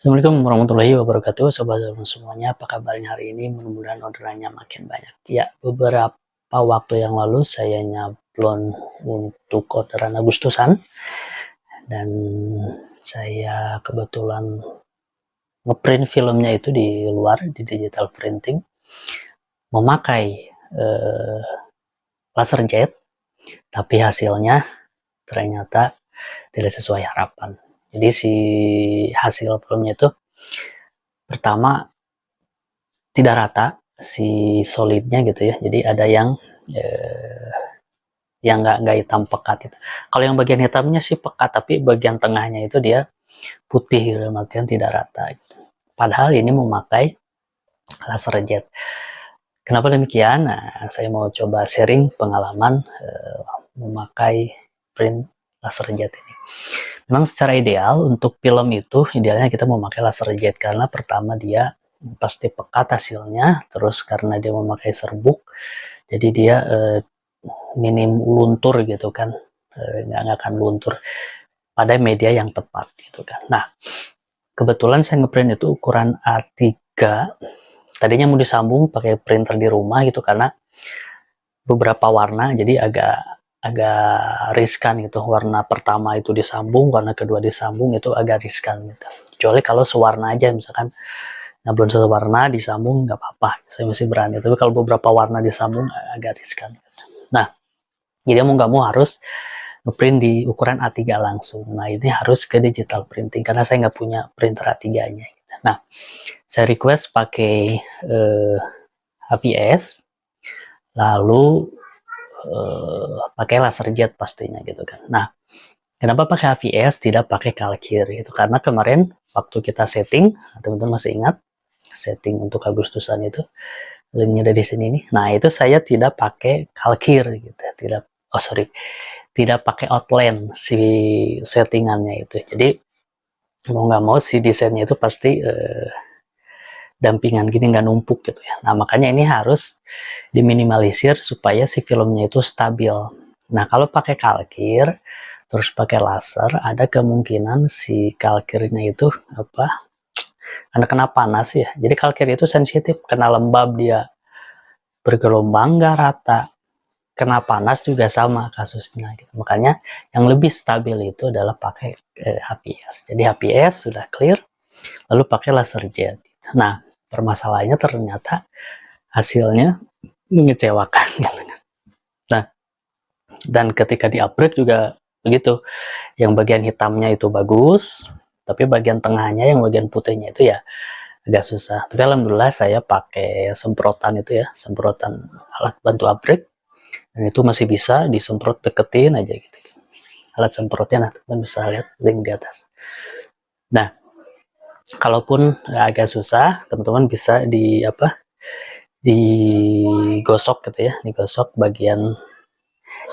Assalamualaikum warahmatullahi wabarakatuh, sobat semuanya. Apa kabarnya hari ini? Mudah-mudahan orderannya makin banyak. Ya, beberapa waktu yang lalu saya nyablon untuk orderan Agustusan, dan saya kebetulan ngeprint filmnya itu di luar, di digital printing, memakai laser jet, tapi hasilnya ternyata tidak sesuai harapan. Jadi si hasil filmnya itu pertama tidak rata si solidnya gitu ya, jadi ada yang nggak hitam pekat itu. Kalau yang bagian hitamnya sih pekat, tapi bagian tengahnya itu dia putih gitu, artian tidak rata gitu. Padahal ini memakai laser jet. Kenapa demikian? Nah, saya mau coba sharing pengalaman memakai print laser jet ini. Memang secara ideal untuk film itu idealnya kita memakai laser jet, karena pertama dia pasti pekat hasilnya, terus karena dia memakai serbuk jadi dia minim luntur gitu kan, nggak akan luntur pada media yang tepat gitu kan. Nah, kebetulan saya ngeprint itu ukuran A3, tadinya mau disambung pakai printer di rumah gitu karena beberapa warna, jadi agak riskan gitu. Warna pertama itu disambung, warna kedua disambung, itu agak riskan gitu. Kecuali kalau sewarna aja, misalkan nyablon satu warna disambung nggak apa-apa, saya masih berani. Tapi kalau beberapa warna disambung agak riskan gitu. Nah, jadi mau nggak mau harus ngeprint di ukuran A3 langsung. Nah, ini harus ke digital printing karena saya nggak punya printer A3-nya gitu. Nah, saya request pakai HVS, lalu pakai laser jet pastinya gitu kan. Nah, kenapa pakai HVS tidak pakai Kalkir itu? Karena kemarin waktu kita setting, teman-teman masih ingat setting untuk Agustusan itu, linknya ada di sini nih. Nah, itu saya tidak pakai Kalkir gitu, tidak pakai outline si settingannya itu. Jadi mau nggak mau si desainnya itu pasti dampingan gini, nggak numpuk gitu ya. Nah, makanya ini harus diminimalisir supaya si filmnya itu stabil. Nah, kalau pakai Kalkir terus pakai laser, ada kemungkinan si Kalkirnya itu karena kena panas ya. Jadi Kalkir itu sensitif, kena lembab dia bergelombang nggak rata, kena panas juga sama kasusnya gitu. Makanya yang lebih stabil itu adalah pakai HPS. Jadi HPS sudah clear, lalu pakai laser jet. Nah, permasalahannya ternyata hasilnya mengecewakan gitu. Nah, dan ketika di upgrade juga begitu, yang bagian hitamnya itu bagus, tapi bagian tengahnya, yang bagian putihnya itu ya agak susah. Tapi alhamdulillah saya pakai semprotan itu ya, semprotan alat bantu upgrade, dan itu masih bisa disemprot, deketin aja gitu. Alat semprotnya, nah teman bisa lihat link di atas. Nah, kalaupun agak susah, teman-teman bisa digosok gitu ya, digosok bagian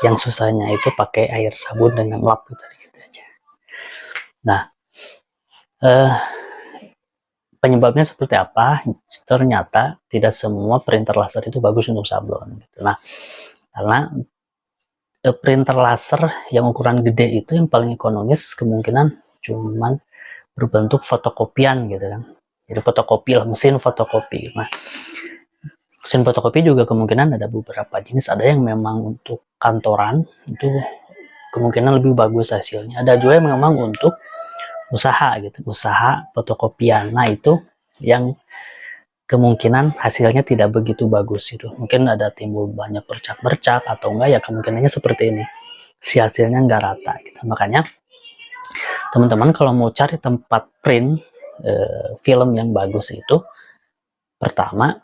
yang susahnya itu pakai air sabun dengan lap gitu aja. Nah, penyebabnya seperti apa? Ternyata tidak semua printer laser itu bagus untuk sablon gitu. Nah, karena printer laser yang ukuran gede itu yang paling ekonomis kemungkinan cuman berbentuk fotokopian gitu kan. Jadi fotokopi lah, mesin fotokopi. Nah, mesin fotokopi juga kemungkinan ada beberapa jenis, ada yang memang untuk kantoran itu kemungkinan lebih bagus hasilnya. Ada juga yang memang untuk usaha gitu, usaha fotokopian. Nah, itu yang kemungkinan hasilnya tidak begitu bagus itu. Mungkin ada timbul banyak bercak-bercak atau enggak, ya kemungkinannya seperti ini. Si hasilnya nggak rata gitu. Makanya teman-teman kalau mau cari tempat print film yang bagus itu, pertama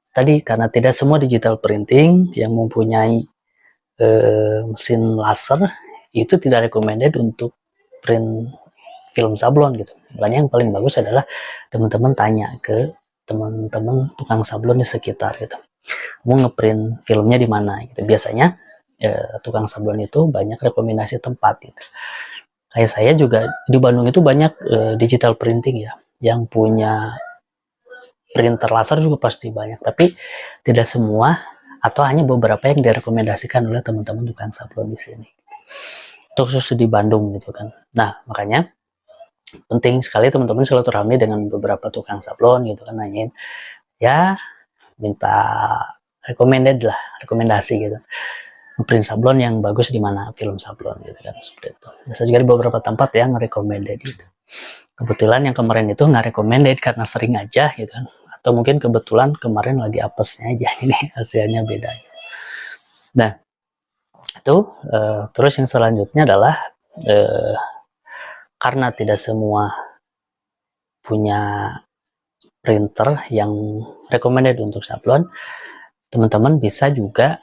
tadi karena tidak semua digital printing yang mempunyai mesin laser itu tidak recommended untuk print film sablon gitu. Makanya yang paling bagus adalah teman-teman tanya ke teman-teman tukang sablon di sekitar gitu. Mau ngeprint filmnya di mana gitu. Biasanya tukang sablon itu banyak rekomendasi tempat gitu. Kayak saya juga di Bandung itu banyak digital printing ya, yang punya printer laser juga pasti banyak, tapi tidak semua atau hanya beberapa yang direkomendasikan oleh teman-teman tukang sablon di sini. Itu khusus di Bandung gitu kan. Nah, makanya penting sekali teman-teman silaturahmi dengan beberapa tukang sablon gitu kan, nanyain ya, minta rekomendasi gitu, ngeprint sablon yang bagus di mana, film sablon gitu kan, seperti itu. Bisa juga di beberapa tempat yang recommended gitu. Kebetulan yang kemarin itu nggak recommended karena sering aja gitu kan, atau mungkin kebetulan kemarin lagi apesnya aja, ini hasilnya beda. Nah itu terus yang selanjutnya adalah karena tidak semua punya printer yang recommended untuk sablon, teman-teman bisa juga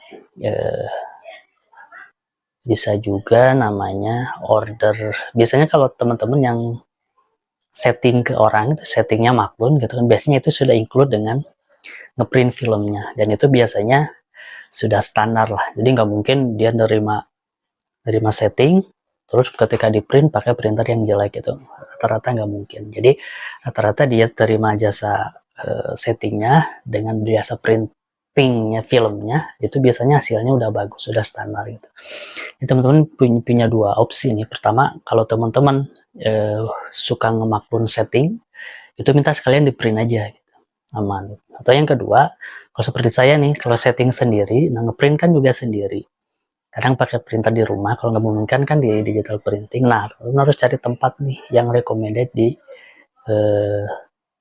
namanya order. Biasanya kalau teman-teman yang setting ke orang itu settingnya maklun gitu kan, biasanya itu sudah include dengan ngeprint filmnya, dan itu biasanya sudah standar lah, jadi nggak mungkin dia nerima setting terus ketika di print pakai printer yang jelek gitu, rata-rata nggak mungkin. Jadi rata-rata dia terima jasa settingnya dengan jasa printingnya filmnya, itu biasanya hasilnya udah bagus, sudah standar gitu. Jadi teman-teman punya dua opsi nih. Pertama, kalau teman-teman suka ngemaklun setting, itu minta sekalian di print aja gitu, aman. Atau yang kedua, kalau seperti saya nih, kalau setting sendiri, nah ngeprint kan juga sendiri, kadang pakai printer di rumah, kalau nggak memungkinkan kan di digital printing. Nah teman-teman harus cari tempat nih yang recommended di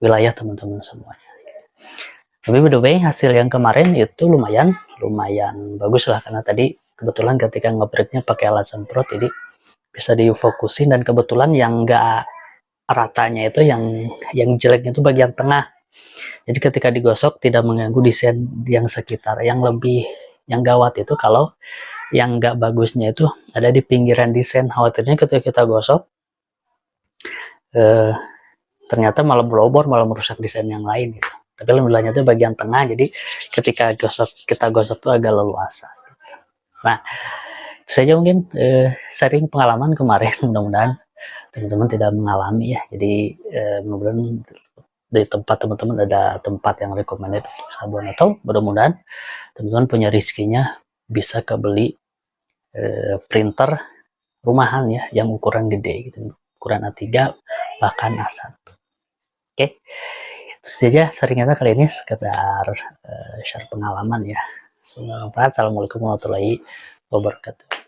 wilayah teman-teman semuanya. Tapi by the way, hasil yang kemarin itu lumayan bagus lah, karena tadi kebetulan ketika ngeprintnya pakai alat semprot, jadi bisa difokusin, dan kebetulan yang nggak ratanya itu yang jeleknya itu bagian tengah. Jadi ketika digosok tidak mengganggu desain yang sekitar. Yang gawat itu kalau yang nggak bagusnya itu ada di pinggiran desain, khawatirnya ketika kita gosok ternyata malah berobor, malah merusak desain yang lain gitu. Tapi alhamdulillahnya itu bagian tengah, jadi ketika kita gosok tuh agak leluasa gitu. Nah itu saja mungkin sharing pengalaman kemarin, mudah-mudahan teman-teman tidak mengalami ya. Jadi mudah-mudahan di tempat teman-teman ada tempat yang recommended untuk sabun, atau mudah-mudahan teman-teman punya rezekinya bisa kebeli printer rumahan ya yang ukuran gede gitu, ukuran A3 bahkan A1. Oke, itu saja sharingnya kali ini, sekedar share pengalaman ya. Semoga bermanfaat. Assalamualaikum warahmatullahi wabarakatuh.